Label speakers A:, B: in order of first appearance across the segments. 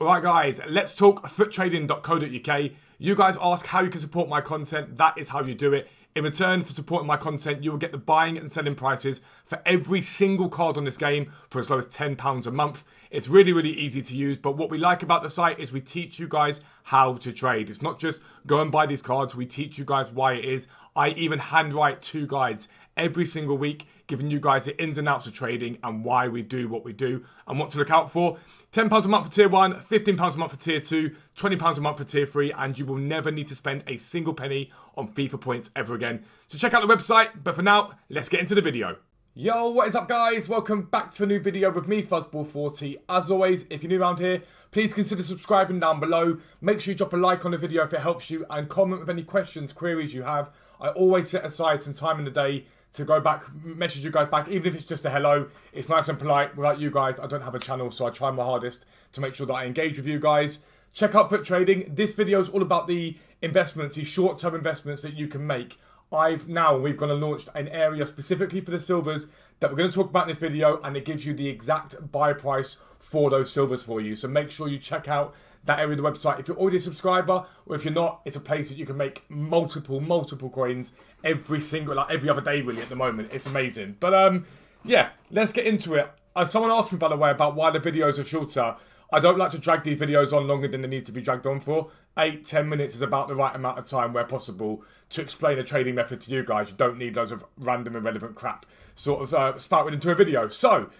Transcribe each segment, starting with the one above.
A: Alright guys, let's talk foottrading.co.uk. You guys ask how you can support my content, that is how you do it. In return for supporting my content, you will get the buying and selling prices for every single card on this game for as low as £10 a month. It's really, really easy to use, but what we like about the site is we teach you guys how to trade. It's not just go and buy these cards, we teach you guys why it is. I even handwrite 2 guides every single week, giving you guys the ins and outs of trading and why we do what we do and what to look out for. £10 a month for tier 1, £15 a month for tier 2, £20 a month for tier 3, and you will never need to spend a single penny on FIFA points ever again. So check out the website, but for now, let's get into the video. Yo, what is up guys? Welcome back to a new video with me, Fuzzball40. As always, if you're new around here, please consider subscribing down below. Make sure you drop a like on the video if it helps you and comment with any questions, queries you have. I always set aside some time in the day to go back, message you guys back, even if it's just a hello. It's nice and polite. Without you guys, I don't have a channel, so I try my hardest to make sure that I engage with you guys. Check out Foot Trading. This video is all about the investments, these short-term investments that you can make. We've gone and launched an area specifically for the silvers that we're going to talk about in this video, and it gives you the exact buy price for those silvers for you. So make sure you check out that area of the website. If you're already a subscriber, or if you're not, it's a place that you can make multiple coins every other day really at the moment. It's amazing. But yeah, let's get into it. Someone asked me, by the way, about why the videos are shorter. I don't like to drag these videos on longer than they need to be dragged on for. 8-10 minutes is about the right amount of time where possible to explain a trading method to you guys. You don't need loads of random irrelevant crap sort of spouted into a video. So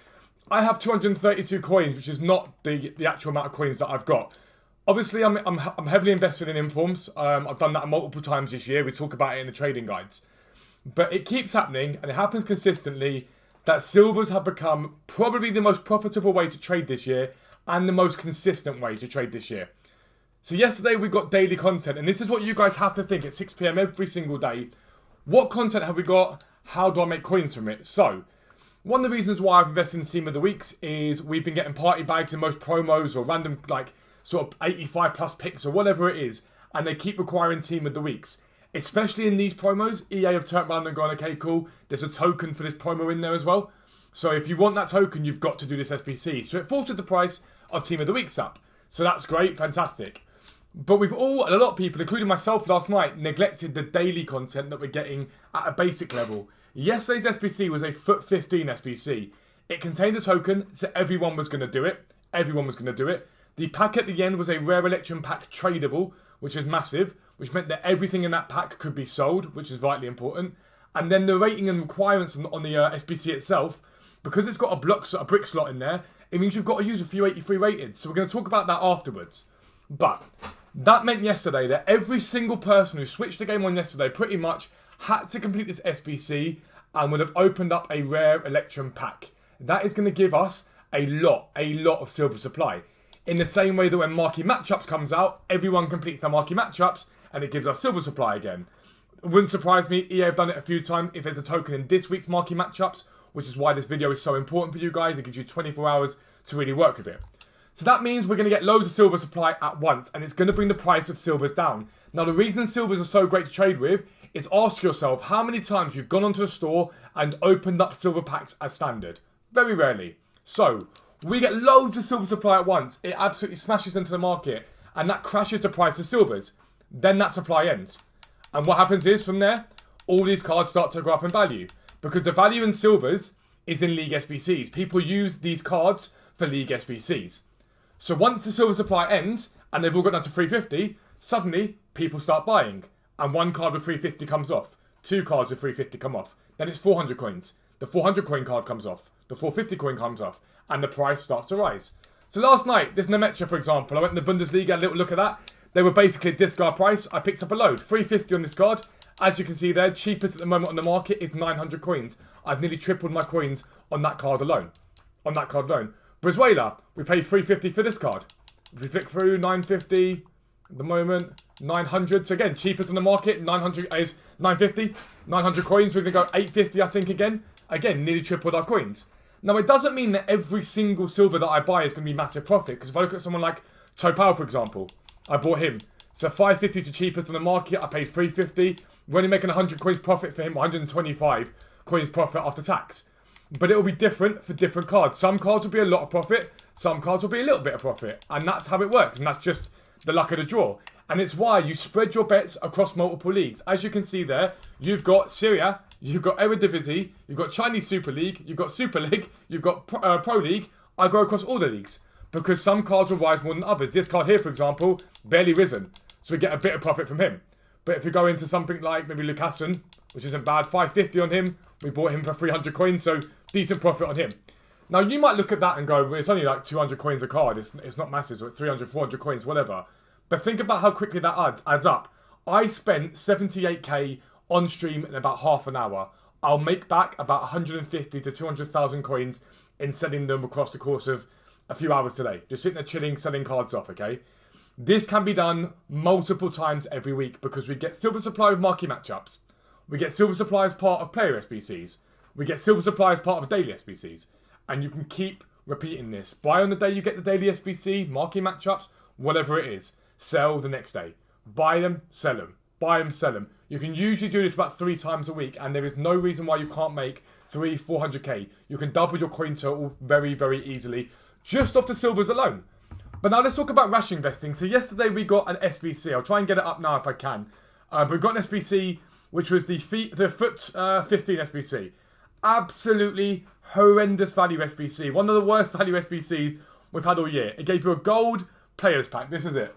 A: I have 232 coins, which is not the actual amount of coins that I've got. Obviously, I'm heavily invested in informs. I've done that multiple times this year. We talk about it in the trading guides. But it keeps happening, and it happens consistently, that silvers have become probably the most profitable way to trade this year and the most consistent way to trade this year. So yesterday we got daily content, and this is what you guys have to think at 6 PM every single day. What content have we got? How do I make coins from it? So, one of the reasons why I've invested in Team of the Weeks is we've been getting party bags in most promos or random, like, sort of 85 plus picks or whatever it is, and they keep requiring Team of the Weeks. Especially in these promos, EA have turned around and gone, okay, cool, there's a token for this promo in there as well. So if you want that token, you've got to do this SBC. So it forces the price of Team of the Weeks up. So that's great, fantastic. But we've all, and a lot of people, including myself last night, neglected the daily content that we're getting at a basic level. Yesterday's SBC was a foot 15 SBC. It contained a token, so everyone was going to do it. Everyone was going to do it. The pack at the end was a rare election pack tradable, which is massive, which meant that everything in that pack could be sold, which is vitally important. And then the rating and requirements on the SBC itself, because it's got a brick slot in there, it means you've got to use a few 83 rated. So we're going to talk about that afterwards. But that meant yesterday that every single person who switched the game on yesterday pretty much had to complete this SBC and would have opened up a rare election pack. That is going to give us a lot of silver supply. In the same way that when Marquee Matchups comes out, everyone completes their Marquee Matchups and it gives us silver supply again. It wouldn't surprise me, EA have done it a few times if there's a token in this week's Marquee Matchups, which is why this video is so important for you guys. It gives you 24 hours to really work with it. So that means we're going to get loads of silver supply at once, and it's going to bring the price of silvers down. Now the reason silvers are so great to trade with is ask yourself how many times you've gone onto the store and opened up silver packs as standard. Very rarely. So we get loads of silver supply at once. It absolutely smashes into the market, and that crashes the price of silvers. Then that supply ends. And what happens is, from there, all these cards start to go up in value. Because the value in silvers is in League SBCs. People use these cards for League SBCs. So once the silver supply ends, and they've all got down to 350, suddenly people start buying. And one card with 350 comes off. 2 cards with 350 come off. Then it's 400 coins. The 400 coin card comes off. The 450 coin comes off. And the price starts to rise. So last night, this Nemetra, for example, I went in the Bundesliga, a little look at that. They were basically a discard price. I picked up a load. 350 on this card. As you can see there, cheapest at the moment on the market is 900 coins. I've nearly tripled my coins on that card alone. Brizuela, we paid 350 for this card. If we flick through, 950 at the moment, 900. So again, cheapest on the market, 900 is 950. 900 coins, we're going to go 850, I think, again. Again, nearly tripled our coins. Now, it doesn't mean that every single silver that I buy is going to be massive profit. Because if I look at someone like Topal, for example, I bought him. So 550 to cheapest on the market, I paid 350. We're only making 100 coins profit for him, 125 coins profit after tax. But it will be different for different cards. Some cards will be a lot of profit. Some cards will be a little bit of profit. And that's how it works. And that's just the luck of the draw. And it's why you spread your bets across multiple leagues. As you can see there, you've got Syria, you've got Eredivisie, you've got Chinese Super League, you've got Super League, you've got Pro League. I go across all the leagues because some cards will rise more than others. This card here, for example, barely risen. So we get a bit of profit from him. But if you go into something like maybe Lucassen, which isn't bad, 550 on him. We bought him for 300 coins, so decent profit on him. Now, you might look at that and go, well, it's only like 200 coins a card. It's not massive, or 300, 400 coins, whatever. But think about how quickly that adds up. I spent 78k on stream in about half an hour. I'll make back about 150 to 200,000 coins in selling them across the course of a few hours today. Just sitting there chilling, selling cards off, okay? This can be done multiple times every week because we get silver supply with marquee matchups. We get silver supply as part of player SBCs. We get silver supply as part of daily SBCs. And you can keep repeating this. Buy on the day you get the daily SBC, marquee matchups, whatever it is. Sell the next day. Buy them, sell them. Buy them, sell them. You can usually do this about 3 times a week, and there is no reason why you can't make 400k. You can double your coin total very, very easily, just off the silvers alone. But now let's talk about rash investing. So yesterday we got an SBC. I'll try and get it up now if I can. But we got an SBC, which was the foot 15 SBC. Absolutely horrendous value SBC. One of the worst value SBCs we've had all year. It gave you a gold players pack. This is it.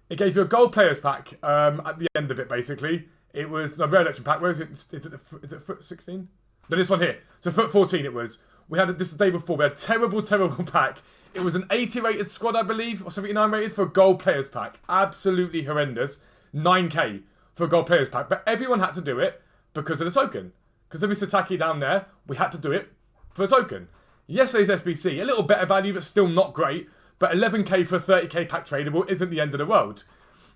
A: It gave you a gold players pack at the end of it, basically. It was the rare election pack. Where is it? Is it foot 16? No, this one here. So foot 14 it was. We had this the day before. We had terrible pack. It was an 80 rated squad, I believe, or 79 rated for a gold players pack. Absolutely horrendous. 9k for a gold players pack. But everyone had to do it because of the token. Because of Mr. Taki down there, we had to do it for a token. Yesterday's SBC, a little better value, but still not great. But 11k for a 30k pack tradable isn't the end of the world.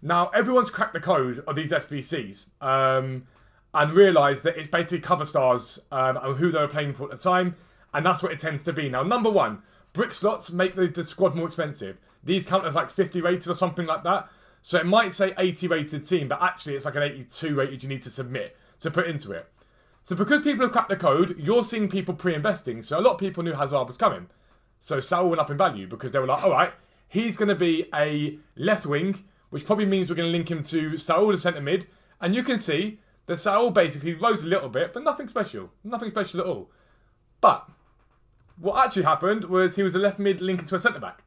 A: Now, everyone's cracked the code of these SBCs and realised that it's basically cover stars and who they were playing for at the time. And that's what it tends to be. Now, number one, brick slots make the squad more expensive. These count as like 50 rated or something like that. So it might say 80 rated team, but actually it's like an 82 rated you need to submit to put into it. So because people have cracked the code, you're seeing people pre-investing. So a lot of people knew Hazard was coming. So Saul went up in value because they were like, all right, he's going to be a left wing, which probably means we're going to link him to Saul, the centre mid. And you can see that Saul basically rose a little bit, but nothing special. Nothing special at all. But what actually happened was he was a left mid linking to a centre back.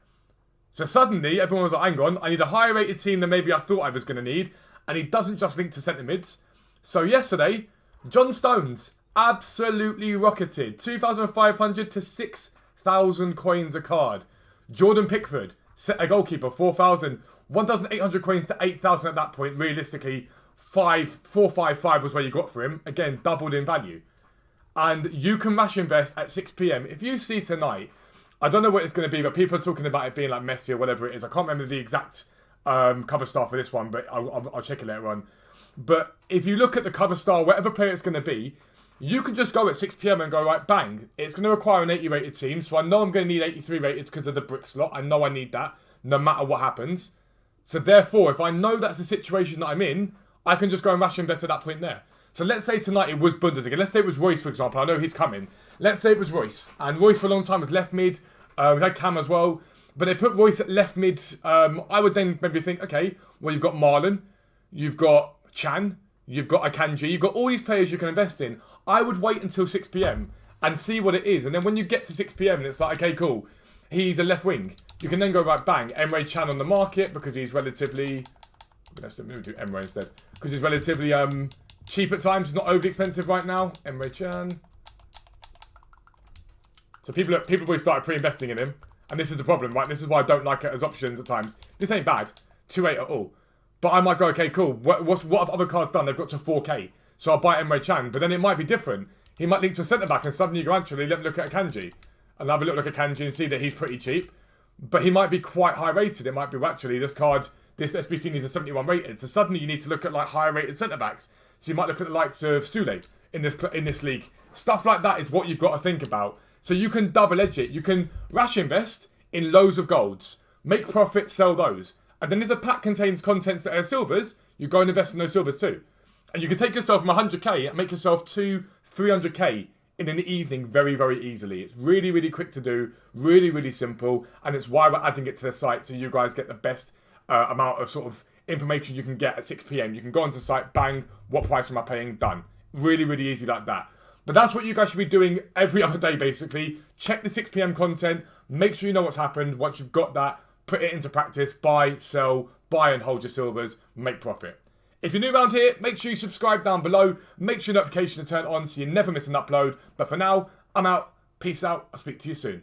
A: So suddenly everyone was like, hang on, I need a higher rated team than maybe I thought I was going to need. And he doesn't just link to centre mids. So yesterday, John Stones absolutely rocketed. 2,500 to 6,000 coins a card. Jordan Pickford, a goalkeeper, 4,000. 1,800 coins to 8,000 at that point. Realistically, 455 was where you got for him. Again, doubled in value. And you can rash invest at 6 p.m. If you see tonight, I don't know what it's going to be, but people are talking about it being like Messi or whatever it is. I can't remember the exact cover star for this one, but I'll check it later on. But if you look at the cover star, whatever player it's going to be, you can just go at 6 p.m. and go, right, bang. It's going to require an 80 rated team, so I know I'm going to need 83 rated because of the brick slot. I know I need that, no matter what happens. So therefore, if I know that's the situation that I'm in, I can just go and rash invest at that point there. So let's say tonight it was Bundesliga. Let's say it was Royce, for example. I know he's coming. Let's say it was Royce. And Royce for a long time was left mid. We had Cam as well. But they put Royce at left mid. I would then maybe think, okay, well, you've got Marlon. You've got Chan. You've got Akanji. You've got all these players you can invest in. I would wait until 6 p.m. and see what it is. And then when you get to 6 p.m. and it's like, okay, cool. He's a left wing. You can then go right, bang. Emre Chan on the market because he's relatively... Let's do Emre instead. Because he's relatively cheap at times. It's not overly expensive right now. Emre Chan. So people really started pre-investing in him. And this is the problem, right? This is why I don't like it as options at times. This ain't bad. 2.8 at all. But I might go, okay, cool. What have other cards done? They've got to 4k. So I'll buy Emre Chan. But then it might be different. He might link to a centre-back and suddenly you go, actually, let me look at Akanji. And have a look at Akanji and see that he's pretty cheap. But he might be quite high rated. It might be, well, actually, this card, this SBC needs a 71 rated. So suddenly you need to look at like higher rated centre-backs. So you might look at the likes of Sule in this league. Stuff like that is what you've got to think about. So you can double edge it. You can rash invest in loads of golds. Make profit, sell those. And then if the pack contains contents that are silvers, you go and invest in those silvers too. And you can take yourself from 100k and make yourself 300k in an evening very, very easily. It's really, really quick to do, really, really simple, and it's why we're adding it to the site so you guys get the best amount of sort of information you can get at 6 p.m. You can go onto the site, bang, what price am I paying, done. Really, really easy like that. But that's what you guys should be doing every other day, basically. Check the 6 p.m. content, make sure you know what's happened. Once you've got that, put it into practice, buy, sell, buy and hold your silvers, make profit. If you're new around here, make sure you subscribe down below. Make sure your notifications are turned on so you never miss an upload. But for now, I'm out. Peace out. I'll speak to you soon.